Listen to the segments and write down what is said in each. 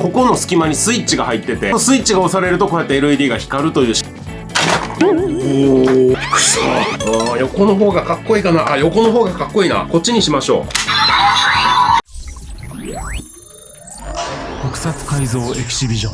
ここの隙間にスイッチが入ってて、スイッチが押されるとこうやって LED が光るという。おお、くそー。横の方がかっこいいかな。横の方がかっこいいな。こっちにしましょう。特撮改造エキシビジョン。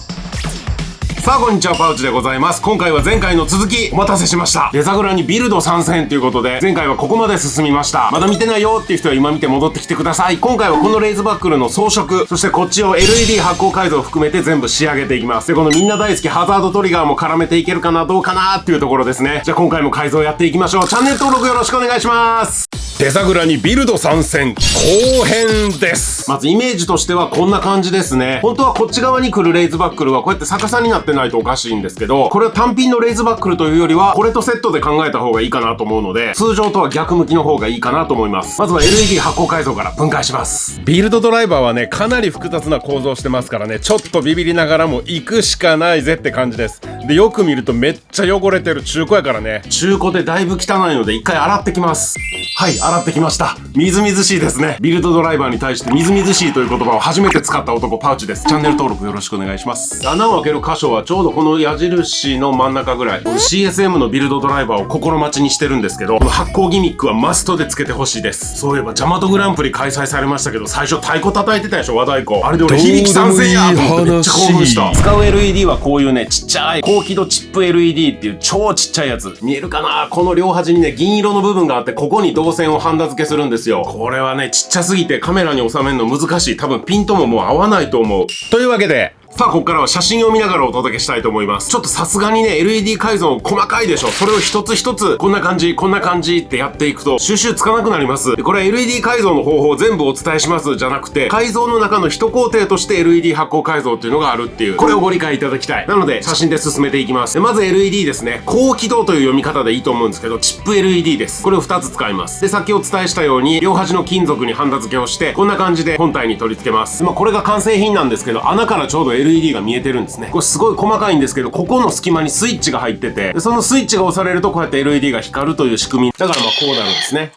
さあこんにちは、パウチでございます。今回は前回の続き、お待たせしました。デザグラにビルド参戦ということで、前回はここまで進みました。まだ見てないよっていう人は今見て戻ってきてください。今回はこのレイズバックルの装飾、そしてこっちを LED 発光改造を含めて全部仕上げていきます。で、このみんな大好きハザードトリガーも絡めていけるかな、どうかなっていうところですね。じゃあ今回も改造やっていきましょう。チャンネル登録よろしくお願いします。デザグラにビルド参戦後編です。まずイメージとしてはこんな感じですね。本当はこっち側に来るレイズバックルはこうやって逆さになってないとおかしいんですけど、これは単品のレイズバックルというよりはこれとセットで考えた方がいいかなと思うので、通常とは逆向きの方がいいかなと思います。まずは LED 発光改造から分解します。ビルドドライバーはね、かなり複雑な構造してますからね、ちょっとビビりながらも行くしかないぜって感じです。で、よく見るとめっちゃ汚れてる中古やからね。中古でだいぶ汚いので一回洗ってきます。はい、洗ってきました。みずみずしいですね。ビルドドライバーに対してみずみずしいという言葉を初めて使った男、パウチです。チャンネル登録よろしくお願いします。穴を開ける箇所はちょうどこの矢印の真ん中ぐらい。CSM のビルドドライバーを心待ちにしてるんですけど、この発光ギミックはマストでつけてほしいです。そういえばジャマトグランプリ開催されましたけど、最初太鼓叩いてたでしょ、和太鼓。あれで俺響き参戦やと思ってめっちゃ興奮した。使う LED はこういうね、ちっちゃい高輝度チップ LED っていう超ちっちゃいやつ。見えるかな？この両端にね、銀色の部分があって、ここに導線をハンダ付けするんですよ。これはね、ちっちゃすぎてカメラに収めるの難しい。多分ピントももう合わないと思う。というわけで、さあ、ここからは写真を見ながらお届けしたいと思います。ちょっとさすがにね、LED 改造細かいでしょ。それを一つ一つ、こんな感じ、こんな感じってやっていくと、収集つかなくなります。で、これは LED 改造の方法を全部お伝えしますじゃなくて、改造の中の一工程として LED 発光改造っていうのがあるっていう、これをご理解いただきたい。なので、写真で進めていきます。で、まず LED ですね。高輝度という読み方でいいと思うんですけど、チップ LED です。これを2つ使います。で、さっきお伝えしたように、両端の金属にハンダ付けをして、こんな感じで本体に取り付けます。まあ、これが完成品なんですけど、穴からちょうど LED が見えてるんですね。これすごい細かいんですけど、ここの隙間にスイッチが入ってて、でそのスイッチが押されるとこうやって LED が光るという仕組み。だからまあこうなるんですね。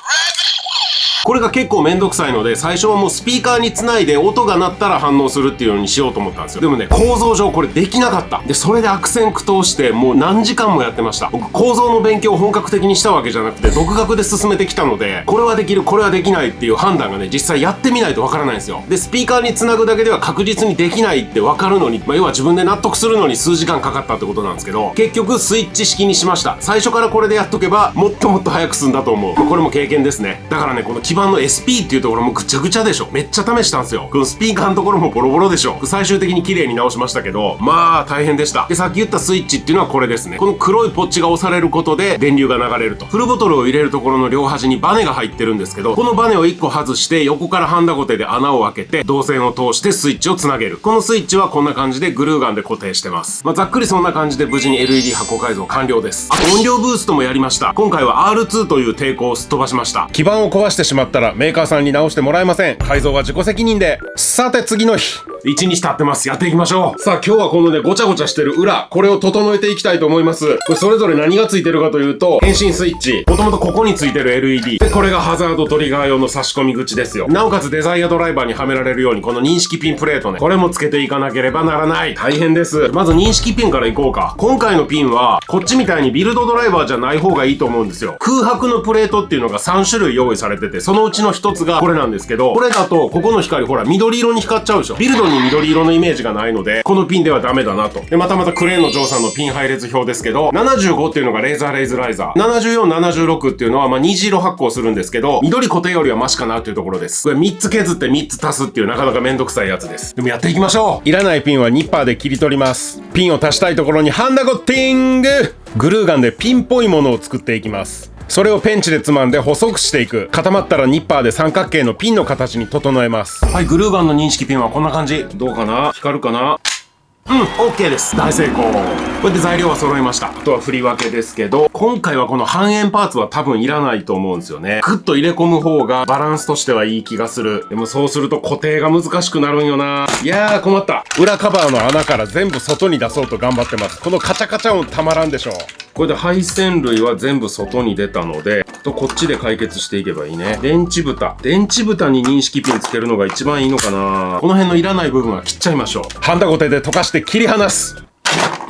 これが結構めんどくさいので、最初はもうスピーカーにつないで音が鳴ったら反応するっていうようにしようと思ったんですよ。でもね、構造上これできなかった。で、それで悪戦苦闘してもう何時間もやってました。僕、構造の勉強を本格的にしたわけじゃなくて、独学で進めてきたので、これはできる、これはできないっていう判断がね、実際やってみないとわからないんですよ。で、スピーカーにつなぐだけでは確実にできないってわかるのに、要は自分で納得するのに数時間かかったってことなんですけど、結局スイッチ式にしました。最初からこれでやっとけば、もっともっと早く進んだと思う。これも経験ですね。だからね、この基板の SP っていうところもぐちゃぐちゃでしょ。めっちゃ試したんですよ。このスピーカーのところもボロボロでしょ。最終的に綺麗に直しましたけど、まあ大変でした。で、さっき言ったスイッチっていうのはこれですね。この黒いポッチが押されることで電流が流れると。フルボトルを入れるところの両端にバネが入ってるんですけど、このバネを1個外して横からハンダゴテで穴を開けて導線を通してスイッチをつなげる。このスイッチはこんな感じでグルーガンで固定してます。まあざっくりそんな感じで無事に LED 発光改造完了です。あと音量ブーストもやりました。今回は R2 という抵抗をすっ飛ばしました。基板を壊してしまったらメーカーさんに直してもらえません。改造は自己責任で。さて次の日。1日経ってます。やっていきましょう。さあ今日はこのね、ごちゃごちゃしてる裏、これを整えていきたいと思います。これそれぞれ何がついてるかというと、変身スイッチ。もともとここについてる LED。で、これがハザードトリガー用の差し込み口ですよ。なおかつデザイアドライバーにはめられるように、この認識ピンプレートね。これもつけていかなければならない。大変です。まず認識ピンからいこうか。今回のピンは、こっちみたいにビルドドライバーじゃない方がいいと思うんですよ。空白のプレートっていうのが3種類用意されてて、そのうちの1つがこれなんですけど、これだと、ここの光ほら、緑色に光っちゃうでしょ。ビルドに緑色のイメージがないので、このピンではダメだなと。で、またクレーンのジョーさんのピン配列表ですけど、75っていうのがレーザーレイズライザー。74、76っていうのは虹色発光するんですけど、緑固定よりはマシかなというところです。これ3つ削って3つ足すっていうなかなかめんどくさいやつです。でもやっていきましょう。いらないピンはニッパーで切り取ります。ピンを足したいところにハンダゴッティング！グルーガンでピンっぽいものを作っていきます。それをペンチでつまんで細くしていく。固まったらニッパーで三角形のピンの形に整えます。はい、グルーガンの認識ピンはこんな感じ。どうかな？光るかな？OK です。大成功。これで材料は揃いました。あとは振り分けですけど、今回はこの半円パーツは多分いらないと思うんですよね。グッと入れ込む方がバランスとしてはいい気がする。でもそうすると固定が難しくなるんよな。いやー困った。裏カバーの穴から全部外に出そうと頑張ってます。このカチャカチャ音たまらんでしょ。これで配線類は全部外に出たので、こっちで解決していけばいいね。電池蓋に認識ピンつけるのが一番いいのかな。この辺のいらない部分は切っちゃいましょう。ハンダゴテで溶かして切り離す。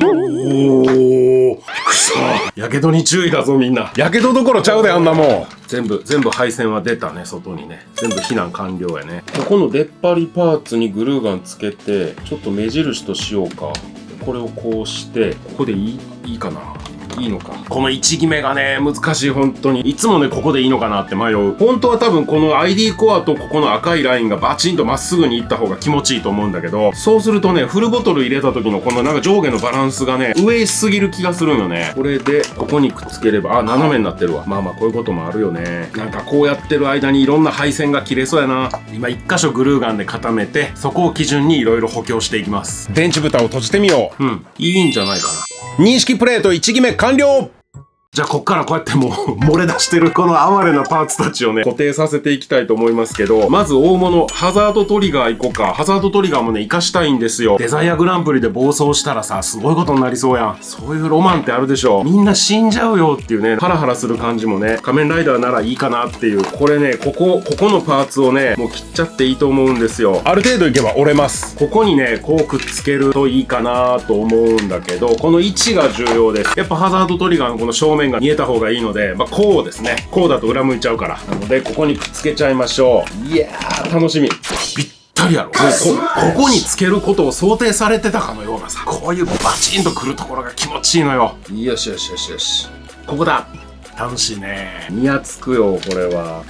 おー、くそ。やけどに注意だぞみんな。やけどどころちゃうで、あんなもん。全部配線は出たね、外にね。全部避難完了やね。ここの出っ張りパーツにグルーガンつけて、ちょっと目印としようか。これをこうして、ここでいいかな。いいのか。この位置決めがね、難しい、本当に。いつもね、ここでいいのかなって迷う。本当は多分この ID コアとここの赤いラインがバチンとまっすぐにいった方が気持ちいいと思うんだけど、そうするとね、フルボトル入れた時のこのなんか上下のバランスがね、上すぎる気がするのね。これで、ここにくっつければ、斜めになってるわ。まあこういうこともあるよね。なんかこうやってる間にいろんな配線が切れそうやな。今一箇所グルーガンで固めて、そこを基準にいろいろ補強していきます。電池蓋を閉じてみよう。いいんじゃないかな。認識プレート位置決め完了。じゃあこっからこうやってもう漏れ出してるこの哀れなパーツたちをね固定させていきたいと思いますけど、まず大物ハザードトリガーいこうか。ハザードトリガーもね活かしたいんですよ。デザイアグランプリで暴走したらさ、すごいことになりそうやん。そういうロマンってあるでしょ。みんな死んじゃうよっていうね、ハラハラする感じもね、仮面ライダーならいいかなっていう。これね、ここのパーツをねもう切っちゃっていいと思うんですよ。ある程度いけば折れます。ここにねこうくっつけるといいかなと思うんだけど、この位置が重要です。やっぱハザードトリガーのこの正面が見えた方がいいので、こうですね。こうだと裏向いちゃうから。なので、ここにくっつけちゃいましょう。いやー、楽しみ。ぴったりやろ。ここにつけることを想定されてたかのようなさ、こういうバチンとくるところが気持ちいいのよ。よし。ここだ。楽しいね。ニヤつくよ、これは。あ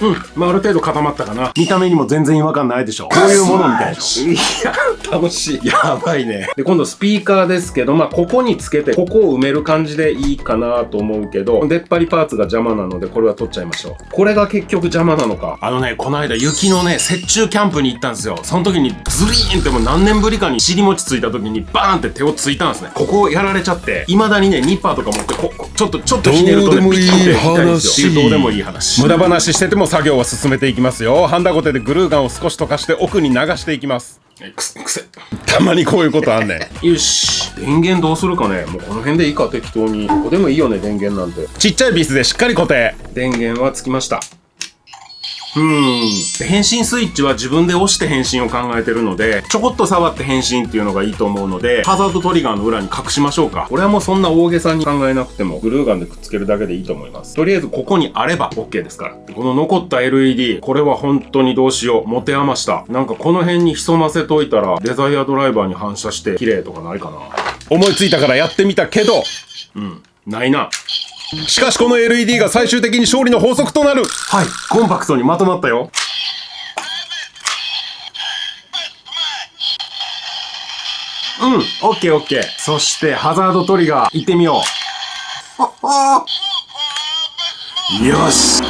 る程度固まったかな。見た目にも全然違和感ないでしょ。こういうものみたいでしょ。いや、楽しい。やばいね。で、今度スピーカーですけど、ここにつけて、ここを埋める感じでいいかなと思うけど、出っ張りパーツが邪魔なので、これは取っちゃいましょう。これが結局邪魔なのか。この間雪のね、雪中キャンプに行ったんですよ。その時にズリーンってもう何年ぶりかに尻餅ついた時にバーンって手をついたんですね。ここをやられちゃって、未だにね、ニッパーとか持って、ちょっとひねるとね、ピッと痛いんですよ。どうでもいい話。無駄話してても作業は進めていきますよ。ハンダゴテでグルーガンを少し溶かして奥に流していきます。くせ。たまにこういうことあんねん。よし。電源どうするかね。もうこの辺でいいか、適当に。ここでもいいよね、電源なんて。ちっちゃいビスでしっかり固定。電源はつきました。変身スイッチは自分で押して変身を考えてるので、ちょこっと触って変身っていうのがいいと思うので、ハザードトリガーの裏に隠しましょうか。これはもうそんな大げさに考えなくても、グルーガンでくっつけるだけでいいと思います。とりあえずここにあれば OK ですから。この残った LED、これは本当にどうしよう。持て余した。なんかこの辺に潜ませといたら、デザイアドライバーに反射して綺麗とかないかな。思いついたからやってみたけど、ないな。しかしこの LED が最終的に勝利の法則となる。はい、コンパクトにまとまったよ。オッケー。そしてハザードトリガー行ってみよう。よし。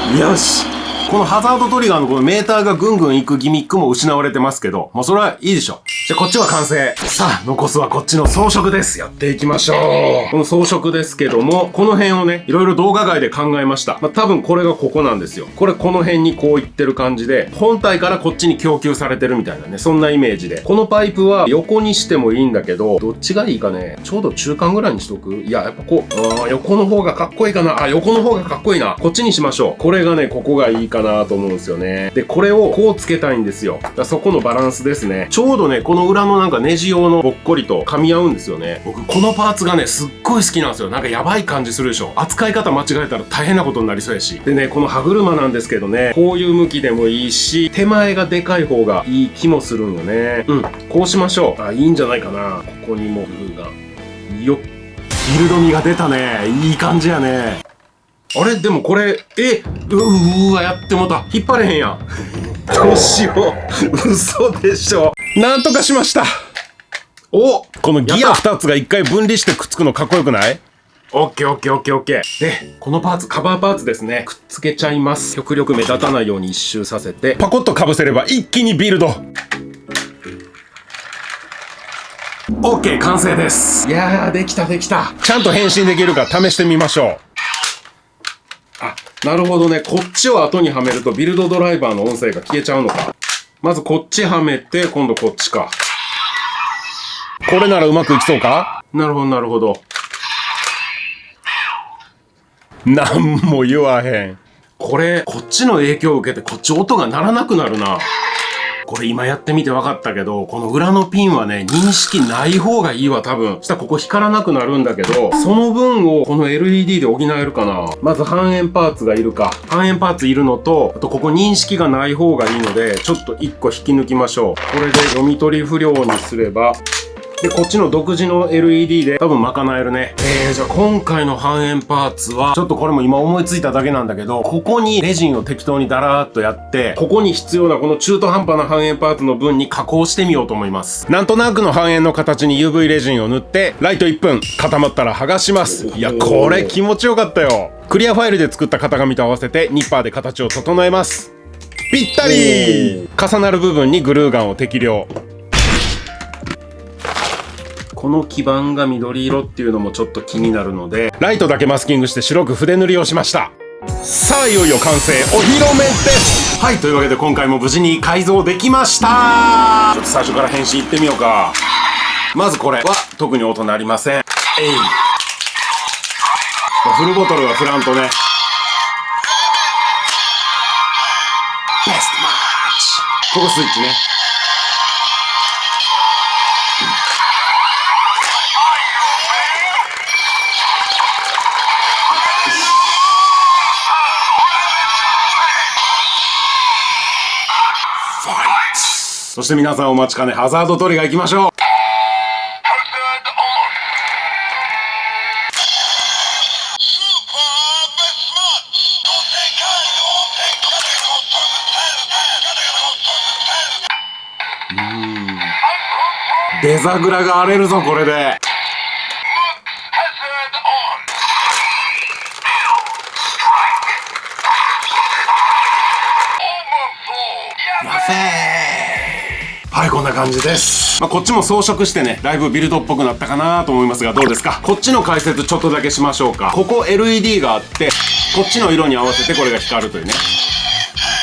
このハザードトリガーのこのメーターがぐんぐんいくギミックも失われてますけど、もうそれはいいでしょ。じゃあこっちは完成。さあ、残すはこっちの装飾です。やっていきましょう。この装飾ですけども、この辺をね、いろいろ動画外で考えました。多分これがここなんですよ。この辺にこういってる感じで、本体からこっちに供給されてるみたいなね、そんなイメージで。このパイプは横にしてもいいんだけど、どっちがいいかね。ちょうど中間ぐらいにしとく？いや、やっぱこう、横の方がかっこいいかな。横の方がかっこいいな。こっちにしましょう。これがね、ここがいいかなと思うんですよね。で、これをこうつけたいんですよ。そこのバランスですね。ちょうどね、この裏のなんかネジ用のぼっこりと噛み合うんですよね。僕、このパーツがね、すっごい好きなんですよ。なんかやばい感じするでしょ。扱い方間違えたら大変なことになりそうやし。でね、この歯車なんですけどね、こういう向きでもいいし、手前がでかい方がいい気もするんよね。こうしましょう。いいんじゃないかな。ここにもグルーが。よっ。ビルド味が出たね。いい感じやね。あれでもこれ、うわ、やってもうた。引っ張れへんやん。どうしよう。嘘でしょ。なんとかしました。このギア2つが1回分離してくっつくのかっこよくない？オッケー。で、このパーツ、カバーパーツですね。くっつけちゃいます。極力目立たないように一周させて、パコッとかぶせれば一気にビルド。オッケー、完成です。いやー、できた。ちゃんと変身できるか試してみましょう。なるほどね。こっちを後にはめるとビルドドライバーの音声が消えちゃうのか。まずこっちはめて、今度こっちか。これならうまくいきそうか？なるほど。なんも言わへん。これ、こっちの影響を受けてこっち音が鳴らなくなるな。これ今やってみて分かったけど、この裏のピンはね、認識ない方がいいわ、多分。したらここ光らなくなるんだけど、その分をこの LED で補えるかな。まず半円パーツがいるか。半円パーツいるのと、あとここ認識がない方がいいので、ちょっと1個引き抜きましょう。これで読み取り不良にすれば、で、こっちの独自の LED で多分賄えるね。じゃあ今回の半円パーツは、ちょっとこれも今思いついただけなんだけど、ここにレジンを適当にダラーっとやって、ここに必要なこの中途半端な半円パーツの分に加工してみようと思います。なんとなくの半円の形に UV レジンを塗って、ライト1分、固まったら剥がします。いや、これ気持ちよかったよ。クリアファイルで作った型紙と合わせて、ニッパーで形を整えます。ぴったり！重なる部分にグルーガンを適量。この基板が緑色っていうのもちょっと気になるので、ライトだけマスキングして白く筆塗りをしました。さあいよいよ完成お披露目です。はい、というわけで今回も無事に改造できました。ちょっと最初から変身いってみようか。まずこれは特に音鳴りません。フルボトルは振らんとね。ベストマッチ。ここスイッチね。そして皆さんお待ちかねハザードトリガー行きましょう。デザグラが荒れるぞこれで。やべえ。はい、こんな感じです。こっちも装飾してね、だいぶビルドっぽくなったかなと思いますが、どうですか？こっちの解説ちょっとだけしましょうか。ここ LED があって、こっちの色に合わせてこれが光るというね。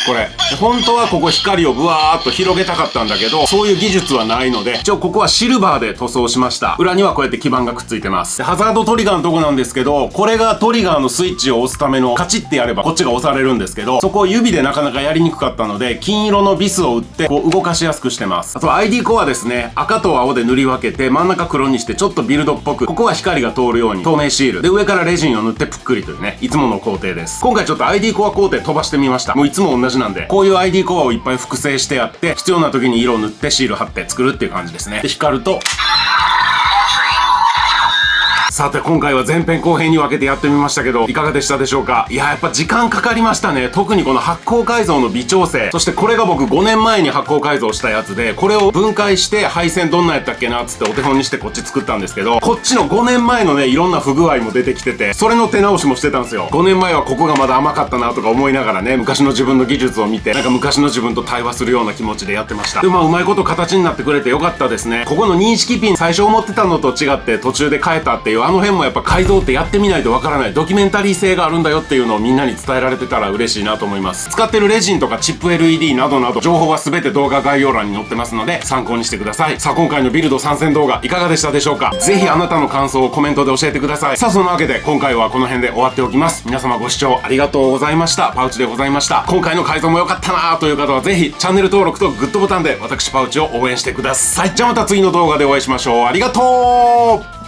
これ本当はここ光をブワーっと広げたかったんだけど、そういう技術はないので、一応ここはシルバーで塗装しました。裏にはこうやって基板がくっついてます。でハザードトリガーのとこなんですけど、これがトリガーのスイッチを押すためのカチッてやればこっちが押されるんですけど、そこを指でなかなかやりにくかったので、金色のビスを打ってこう動かしやすくしてます。あと ID コアですね、赤と青で塗り分けて真ん中黒にしてちょっとビルドっぽく、ここは光が通るように透明シールで、上からレジンを塗ってぷっくりというね、いつもの工程です。今回ちょっと ID コア工程飛ばしてみました。もういつも同じなんで、こういう ID コアをいっぱい複製してやって、必要な時に色を塗ってシール貼って作るっていう感じですね。で光ると、さて今回は前編後編に分けてやってみましたけど、いかがでしたでしょうか？いや、やっぱ時間かかりましたね。特にこの発光改造の微調整、そしてこれが僕5年前に発光改造したやつで、これを分解して配線どんなやったっけなっつってお手本にしてこっち作ったんですけど、こっちの5年前のね、いろんな不具合も出てきてて、それの手直しもしてたんですよ。5年前はここがまだ甘かったなとか思いながらね、昔の自分の技術を見て、なんか昔の自分と対話するような気持ちでやってました。でうまいこと形になってくれてよかったですね。ここの認識ピン、最初思ってたのと違って途中で変えたっていう、あの辺もやっぱ改造ってやってみないとわからないドキュメンタリー性があるんだよっていうのをみんなに伝えられてたら嬉しいなと思います。使ってるレジンとかチップ LED などなど情報は全て動画概要欄に載ってますので参考にしてください。さあ今回のビルド参戦動画いかがでしたでしょうか？ぜひあなたの感想をコメントで教えてください。さあそんなわけで今回はこの辺で終わっておきます。皆様ご視聴ありがとうございました。パウチでございました。今回の改造も良かったなという方はぜひチャンネル登録とグッドボタンで私パウチを応援してください。じゃあまた次の動画でお会いしましょう。ありがとう。